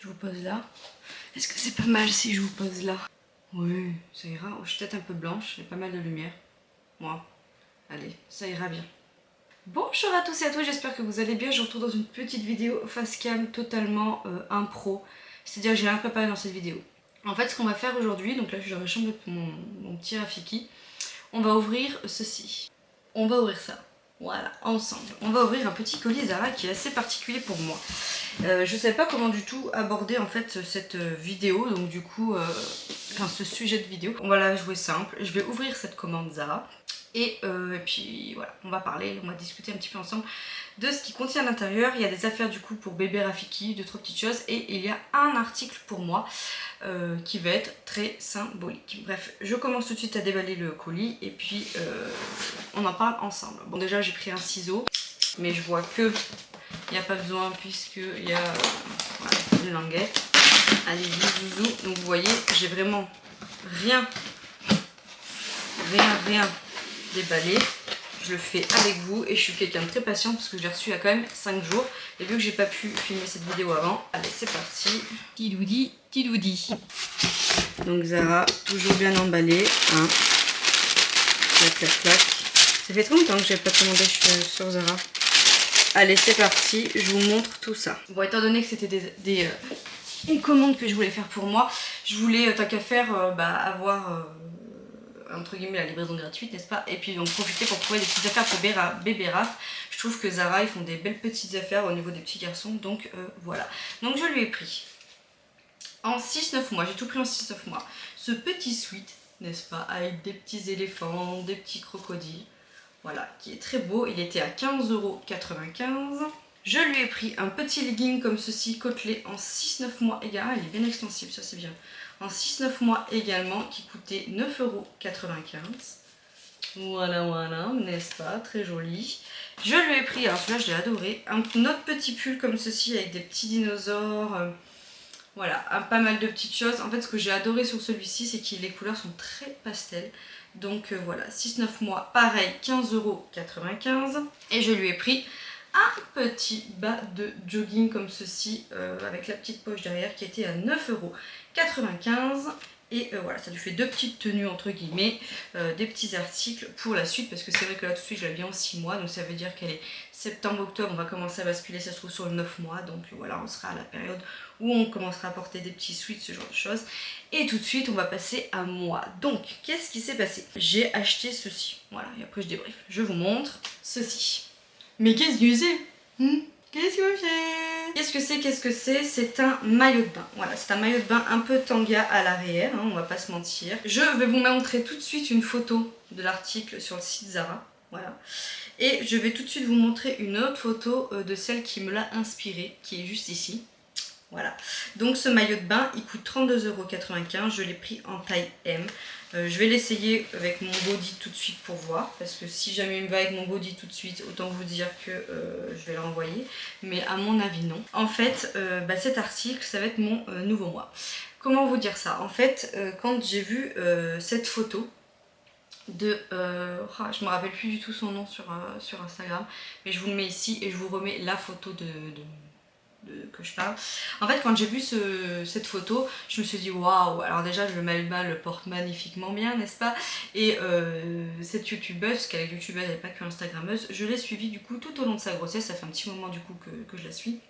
Je vous pose là. Est-ce que c'est pas mal si je vous pose là? Oui, ça ira. Oh, je suis peut-être un peu blanche, il y a pas mal de lumière. Moi, allez, ça ira bien. Bonjour à tous et à tous, j'espère que vous allez bien. Je vous retrouve dans une petite vidéo face cam totalement impro. C'est-à-dire que j'ai rien préparé dans cette vidéo. En fait, ce qu'on va faire aujourd'hui, donc là je suis dans la chambre de mon petit Rafiki, on va ouvrir ceci. On va ouvrir ça. Voilà, ensemble. On va ouvrir un petit colis Zara qui est assez particulier pour moi. Je ne savais pas comment du tout aborder en fait cette vidéo, donc du coup, enfin ce sujet de vidéo. On va la jouer simple. Je vais ouvrir cette commande Zara. Et puis voilà, on va parler, on va discuter un petit peu ensemble de ce qui contient à l'intérieur. Il y a des affaires du coup pour bébé Rafiki, 2-3 petites choses, et il y a un article pour moi qui va être très symbolique. Bref, je commence tout de suite à déballer le colis et puis on en parle ensemble. Bon, déjà j'ai pris un ciseau, mais je vois que il n'y a pas besoin puisqu'il y a voilà, une languette. Allez-y zouzou, donc vous voyez, j'ai vraiment rien déballé. Je le fais avec vous et je suis quelqu'un de très patient parce que je l'ai reçu il y a quand même 5 jours. Et vu que j'ai pas pu filmer cette vidéo avant, allez c'est parti. Tidoudi, tidoudi. Donc Zara, toujours bien emballé. Hein. Clac, clac, clac. Ça fait trop longtemps que j'ai pas commandé sur Zara. Allez c'est parti, je vous montre tout ça. Bon, étant donné que c'était une commande que je voulais faire pour moi, je voulais tant qu'à faire avoir entre guillemets la livraison gratuite, n'est-ce pas? Et puis donc profiter pour trouver des petites affaires pour bébé Raph. Je trouve que Zara ils font des belles petites affaires au niveau des petits garçons, donc voilà. Donc je lui ai pris en 6-9 mois, j'ai tout pris en 6-9 mois, ce petit sweat, n'est-ce pas, avec des petits éléphants, des petits crocodiles, voilà, qui est très beau. Il était à 15,95 €. Je lui ai pris un petit legging comme ceci, côtelé en 6-9 mois également, il est bien extensible, ça c'est bien. En 6-9 mois également, qui coûtait 9,95 €. Voilà, voilà, n'est-ce pas, très joli. Je lui ai pris, alors celui-là je l'ai adoré, un autre petit pull comme ceci avec des petits dinosaures. Voilà, pas mal de petites choses. En fait, ce que j'ai adoré sur celui-ci, c'est que les couleurs sont très pastel. Donc voilà, 6-9 mois, pareil, 15,95 €. Et je lui ai pris un petit bas de jogging comme ceci, avec la petite poche derrière, qui était à 9,95 €. Et voilà, ça lui fait deux petites tenues entre guillemets, des petits articles pour la suite, parce que c'est vrai que là tout de suite je l'ai bien en 6 mois, donc ça veut dire qu'elle est septembre-octobre, on va commencer à basculer, ça se trouve sur le 9 mois, donc voilà, on sera à la période où on commencera à porter des petits sweats, ce genre de choses. Et tout de suite on va passer à moi. Donc qu'est-ce qui s'est passé? J'ai acheté ceci, voilà, et après je débrief. Je vous montre ceci. Mais qu'est-ce que c'est? Qu'est-ce que c'est? Qu'est-ce que c'est? C'est un maillot de bain. Voilà, c'est un maillot de bain un peu tanga à l'arrière, hein, on va pas se mentir. Je vais vous montrer tout de suite une photo de l'article sur le site Zara. Voilà. Et je vais tout de suite vous montrer une autre photo de celle qui me l'a inspirée, qui est juste ici. Voilà. Donc ce maillot de bain, il coûte 32,95 €. Je l'ai pris en taille M. Je vais l'essayer avec mon body tout de suite pour voir, parce que si jamais il me va avec mon body tout de suite, autant vous dire que je vais le renvoyer, mais à mon avis non. En fait, cet article, ça va être mon nouveau moi. Comment vous dire ça? En fait, quand j'ai vu cette photo de... je me rappelle plus du tout son nom sur Instagram, mais je vous le mets ici et je vous remets la photo que je parle. En fait, quand j'ai vu cette photo, je me suis dit waouh. Alors déjà, le maillot de bain le porte magnifiquement bien, n'est-ce pas? Et cette youtubeuse, parce qu'elle est youtubeuse, elle n'est pas que instagrammeuse, je l'ai suivie du coup tout au long de sa grossesse. Ça fait un petit moment du coup que je la suis.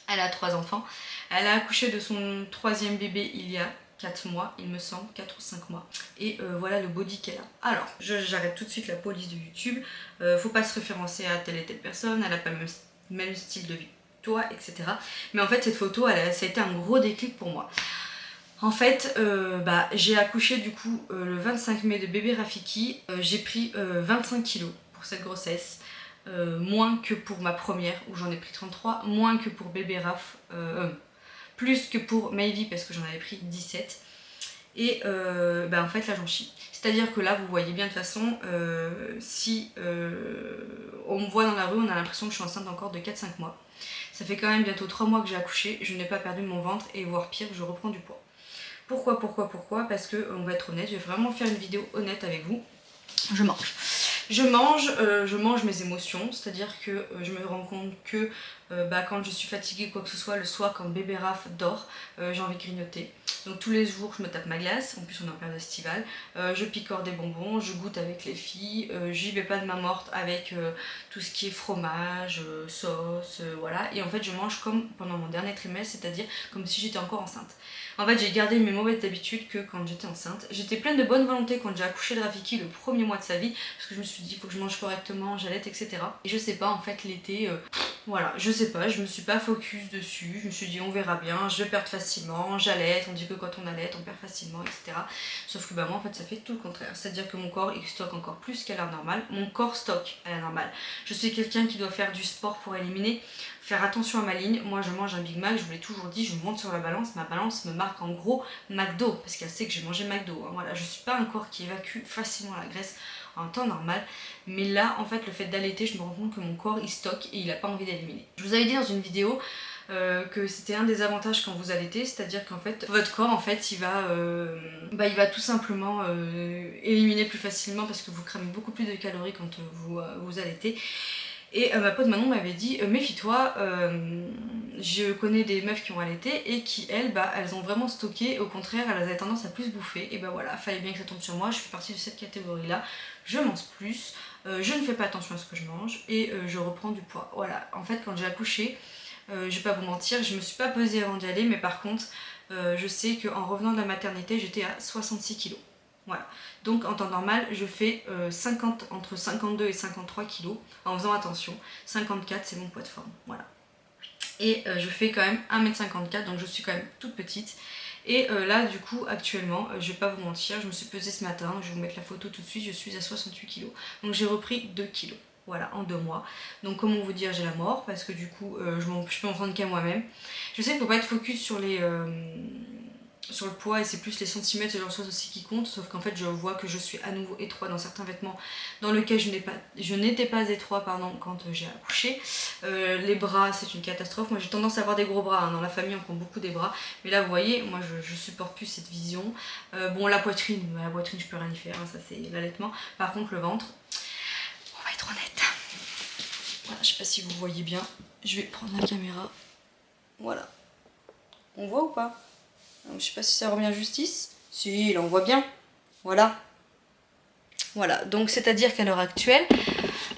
Elle a 3 enfants. Elle a accouché de son 3e bébé il y a 4 mois, il me semble, 4 ou 5 mois. Et voilà le body qu'elle a. Alors, j'arrête tout de suite la police de YouTube. Faut pas se référencer à telle et telle personne, elle a pas le même style de vie toi, etc. Mais en fait cette photo, ça a été un gros déclic pour moi. En fait, j'ai accouché du coup le 25 mai de bébé Rafiki. J'ai pris 25 kilos pour cette grossesse. Moins que pour ma première où j'en ai pris 33, moins que pour bébé Raf, plus que pour Maybe parce que j'en avais pris 17. Et en fait là j'en chie. C'est-à-dire que là vous voyez bien de toute façon, si on me voit dans la rue, on a l'impression que je suis enceinte encore de 4-5 mois. Ça fait quand même bientôt 3 mois que j'ai accouché, je n'ai pas perdu mon ventre et voire pire, je reprends du poids. Pourquoi? Parce que, on va être honnête, je vais vraiment faire une vidéo honnête avec vous. Je mange. Je mange mes émotions, c'est-à-dire que je me rends compte que quand je suis fatiguée quoi que ce soit, le soir quand bébé Raph dort, j'ai envie de grignoter. Donc tous les jours je me tape ma glace, en plus on est en période estivale, je picore des bonbons, je goûte avec les filles, j'y vais pas de main morte avec tout ce qui est fromage, sauce, voilà. Et en fait je mange comme pendant mon dernier trimestre, c'est-à-dire comme si j'étais encore enceinte. En fait j'ai gardé mes mauvaises habitudes que quand j'étais enceinte. J'étais pleine de bonne volonté quand j'ai accouché de Rafiki le premier mois de sa vie, parce que je me suis dit il faut que je mange correctement, j'allaite, etc. Et je sais pas, en fait l'été, voilà, je sais pas, je me suis pas focus dessus, je me suis dit on verra bien, je vais perdre facilement, j'allaite, on dit que quand on allaite on perd facilement, etc. Sauf que moi en fait ça fait tout le contraire, c'est-à-dire que mon corps il stocke encore plus qu'à l'heure normale, mon corps stocke à l'heure normale. Je suis quelqu'un qui doit faire du sport pour éliminer, faire attention à ma ligne. Moi je mange un Big Mac, je vous l'ai toujours dit, je monte sur la balance, ma balance me marque en gros McDo, parce qu'elle sait que j'ai mangé McDo, hein. Voilà, je suis pas un corps qui évacue facilement la graisse en temps normal, mais là en fait le fait d'allaiter, je me rends compte que mon corps il stocke et il a pas envie d'éliminer. Je vous avais dit dans une vidéo que c'était un des avantages quand vous allaitez, c'est-à-dire qu'en fait votre corps en fait il va tout simplement éliminer plus facilement parce que vous cramez beaucoup plus de calories quand vous allaitez. Et ma pote Manon m'avait dit méfie-toi, je connais des meufs qui ont allaité et qui elles ont vraiment stocké, au contraire elles avaient tendance à plus bouffer. Et voilà, fallait bien que ça tombe sur moi, je fais partie de cette catégorie là, je mange plus, je ne fais pas attention à ce que je mange et je reprends du poids. Voilà, en fait quand j'ai accouché, je vais pas vous mentir, je me suis pas pesée avant d'y aller, mais par contre je sais qu'en revenant de la maternité j'étais à 66 kg. Voilà, donc en temps normal je fais entre 52 et 53 kg en faisant attention. 54 c'est mon poids de forme, voilà. Et je fais quand même 1m54, donc je suis quand même toute petite. Et là du coup actuellement, je vais pas vous mentir, je me suis pesée ce matin, je vais vous mettre la photo tout de suite, je suis à 68 kg. Donc j'ai repris 2 kg, voilà, en 2 mois. Donc comment vous dire, j'ai la mort, parce que du coup je peux m'en prendre qu'à moi-même. Je sais qu'il faut pas être focus sur sur le poids et c'est plus les centimètres et genre chose aussi qui compte, sauf qu'en fait je vois que je suis à nouveau étroit dans certains vêtements dans lesquels je n'étais pas étroit quand j'ai accouché. Les bras c'est une catastrophe, moi j'ai tendance à avoir des gros bras, hein. Dans la famille on prend beaucoup des bras, mais là vous voyez moi je supporte plus cette vision. Bon la poitrine je peux rien y faire, hein, ça c'est l'allaitement. Par contre le ventre, on va être honnête, voilà, je sais pas si vous voyez bien, je vais prendre la caméra, voilà, on voit ou pas? Je sais pas si ça remet justice. Si, là on voit bien. Voilà. Voilà, donc c'est-à-dire qu'à l'heure actuelle,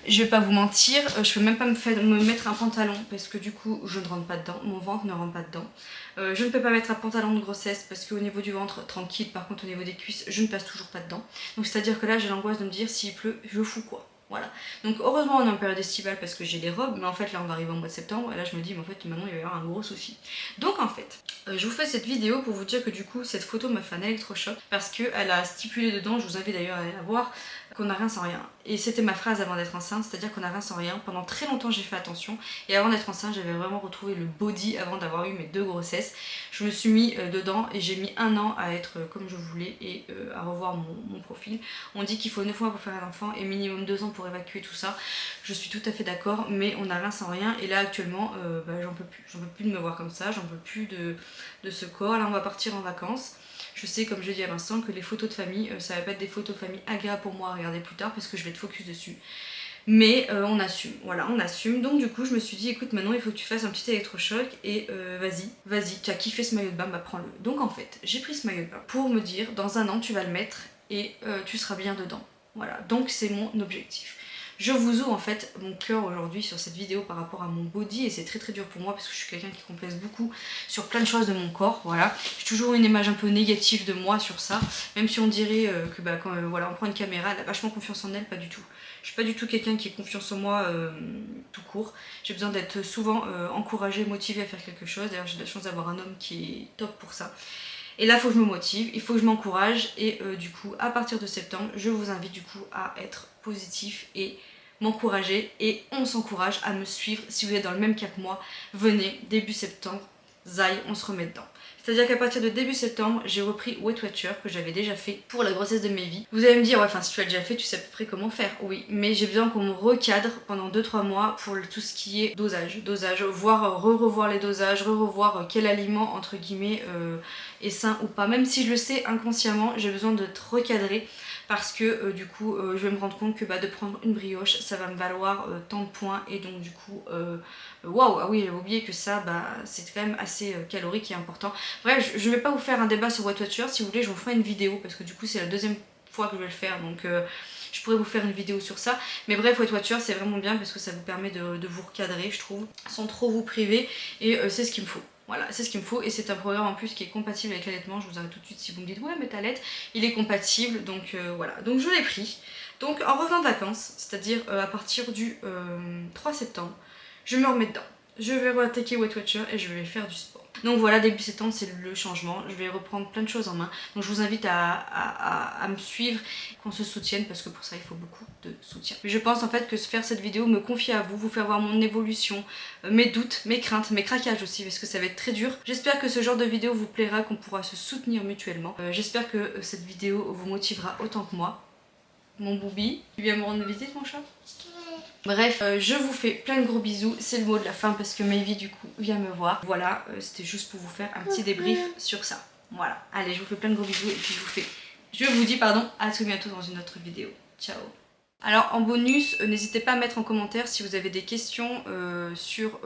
je vais pas vous mentir, je peux même pas me mettre un pantalon parce que du coup je ne rentre pas dedans, mon ventre ne rentre pas dedans. Je ne peux pas mettre un pantalon de grossesse parce qu'au niveau du ventre, tranquille, par contre au niveau des cuisses, je ne passe toujours pas dedans. Donc c'est-à-dire que là j'ai l'angoisse de me dire s'il pleut, je fous quoi. Voilà. Donc heureusement on est en période estivale parce que j'ai les robes, mais en fait là on va arriver au mois de septembre et là je me dis mais en fait maintenant il va y avoir un gros souci. Donc en fait, je vous fais cette vidéo pour vous dire que du coup cette photo m'a fait un électrochoc parce qu'elle a stipulé dedans, je vous invite d'ailleurs à aller la voir, qu'on n'a rien sans rien. Et c'était ma phrase avant d'être enceinte, c'est-à-dire qu'on n'a rien sans rien. Pendant très longtemps j'ai fait attention et avant d'être enceinte j'avais vraiment retrouvé le body avant d'avoir eu mes 2 grossesses. Je me suis mis dedans et j'ai mis 1 an à être comme je voulais et à revoir mon profil. On dit qu'il faut 9 mois pour faire un enfant et minimum 2 ans pour évacuer tout ça. Je suis tout à fait d'accord, mais on n'a rien sans rien et là actuellement j'en peux plus de me voir comme ça, j'en peux plus de ce corps. Là on va partir en vacances. Je sais, comme je l'ai dit à Vincent, que les photos de famille, ça va pas être des photos de famille agréables pour moi à regarder plus tard parce que je vais être focus dessus. Mais on assume, voilà, on assume. Donc du coup, je me suis dit, écoute, maintenant il faut que tu fasses un petit électrochoc et vas-y, tu as kiffé ce maillot de bain, bah prends-le. Donc en fait, j'ai pris ce maillot de bain pour me dire, dans 1 an, tu vas le mettre et tu seras bien dedans. Voilà, donc c'est mon objectif. Je vous ouvre en fait mon cœur aujourd'hui sur cette vidéo par rapport à mon body et c'est très très dur pour moi parce que je suis quelqu'un qui complexe beaucoup sur plein de choses de mon corps, voilà. J'ai toujours une image un peu négative de moi sur ça, même si on dirait que quand voilà, on prend une caméra, elle a vachement confiance en elle, pas du tout. Je suis pas du tout quelqu'un qui ait confiance en moi tout court. J'ai besoin d'être souvent encouragée, motivée à faire quelque chose. D'ailleurs j'ai de la chance d'avoir un homme qui est top pour ça. Et là, il faut que je me motive, il faut que je m'encourage et du coup, à partir de septembre, je vous invite du coup à être positif et m'encourager et on s'encourage à me suivre. Si vous êtes dans le même cas que moi, venez début septembre, zaï, on se remet dedans. C'est-à-dire qu'à partir de début septembre, j'ai repris Weight Watcher que j'avais déjà fait pour la grossesse de mes vies. Vous allez me dire, ouais, enfin si tu l'as déjà fait, tu sais à peu près comment faire. Oui, mais j'ai besoin qu'on me recadre pendant 2-3 mois pour tout ce qui est dosage, voir revoir les dosages, revoir quel aliment entre guillemets est sain ou pas. Même si je le sais inconsciemment, j'ai besoin de te recadrer parce que du coup je vais me rendre compte que de prendre une brioche ça va me valoir tant de points, et donc du coup waouh, ah oui j'avais oublié que ça c'est quand même assez calorique et important. Bref, je ne vais pas vous faire un débat sur Weight Watchers, si vous voulez je vous ferai une vidéo parce que du coup c'est la deuxième fois que je vais le faire, donc je pourrais vous faire une vidéo sur ça. Mais bref, Weight Watchers c'est vraiment bien parce que ça vous permet de vous recadrer, je trouve, sans trop vous priver, et c'est ce qu'il me faut. Voilà, c'est ce qu'il me faut, et c'est un programme en plus qui est compatible avec l'allaitement. Je vous arrête tout de suite si vous me dites ouais mais t'allaites, il est compatible, donc voilà. Donc je l'ai pris. Donc en revenant de vacances, c'est-à-dire à partir du 3 septembre, je me remets dedans. Je vais attaquer Weight Watchers et je vais faire du sport. Donc voilà, début septembre c'est le changement, je vais reprendre plein de choses en main. Donc je vous invite à me suivre, qu'on se soutienne, parce que pour ça il faut beaucoup de soutien. Mais je pense en fait que faire cette vidéo, me confier à vous, vous faire voir mon évolution, mes doutes, mes craintes, mes craquages aussi, parce que ça va être très dur. J'espère que ce genre de vidéo vous plaira, qu'on pourra se soutenir mutuellement. J'espère que cette vidéo vous motivera autant que moi. Mon boubi, tu viens me rendre visite mon chat? Bref, je vous fais plein de gros bisous, c'est le mot de la fin parce que Mayvi du coup vient me voir. Voilà, c'était juste pour vous faire un petit débrief sur ça. Voilà, allez, je vous fais plein de gros bisous et puis je vous dis pardon, à tout bientôt dans une autre vidéo. Ciao. Alors en bonus, n'hésitez pas à mettre en commentaire si vous avez des questions sur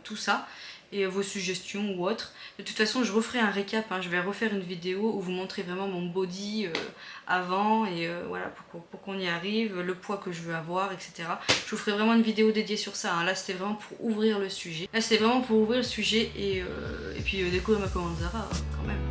tout ça et vos suggestions ou autres. De toute façon je referai un récap, hein. Je vais refaire une vidéo où vous montrez vraiment mon body avant et voilà pour qu'on y arrive, le poids que je veux avoir, etc. Je vous ferai vraiment une vidéo dédiée sur ça, hein. Là c'était vraiment pour ouvrir le sujet. Là c'était vraiment pour ouvrir le sujet et puis découvrir ma commande Zara quand même.